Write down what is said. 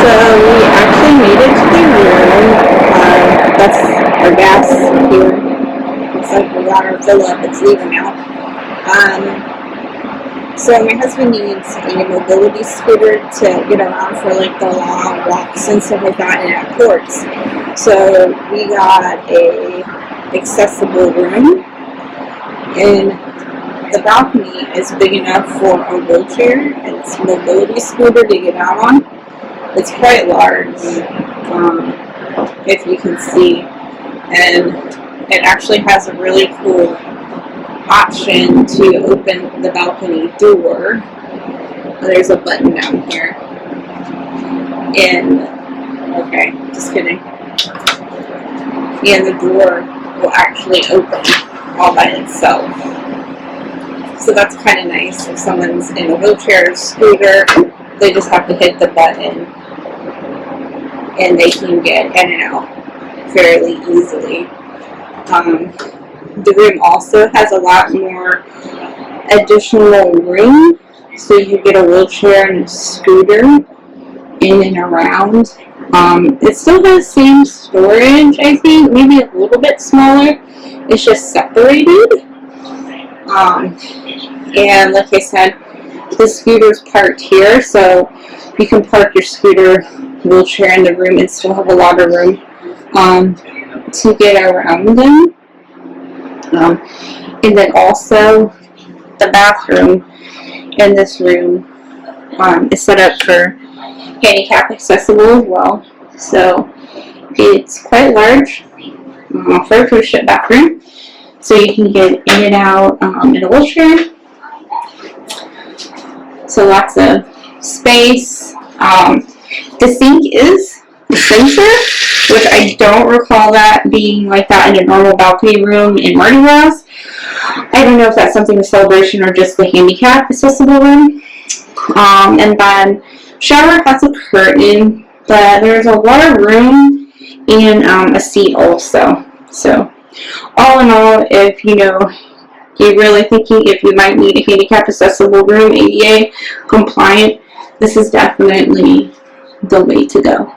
So we actually made it to the room. That's our gas here. Looks like we got our fill up. It's leaving now. So my husband needs a mobility scooter to get around for like the long walks and stuff like that in at ports. So we got a accessible room, and the balcony is big enough for a wheelchair and its mobility scooter to get out on. It's quite large, if you can see, and it actually has a really cool option to open the balcony door. There's a button down here, and okay, just kidding, and the door will actually open all by itself. So that's kind of nice. If someone's in a wheelchair or scooter, they just have to hit the button and they can get in and out fairly easily. The room also has a lot more additional room, so you get a wheelchair and a scooter in and around. It still has the same storage, I think, maybe a little bit smaller. It's just separated. And like I said, the scooter's parked here, so you can park your scooter, wheelchair in the room and still have a lot of room to get around them. And then also the bathroom in this room is set up for handicap accessible as well. So it's quite large for a cruise ship bathroom. So you can get in and out in a wheelchair. So lots of space. The sink is a sensor, which I don't recall that being like that in a normal balcony room in Mardi Gras. I don't know if that's something with Celebration or just the handicap accessible room. And then shower has a curtain, but there's a lot of room and a seat also. So all in all, if you're really thinking if you might need a handicap accessible room, ADA compliant, this is definitely the way to go.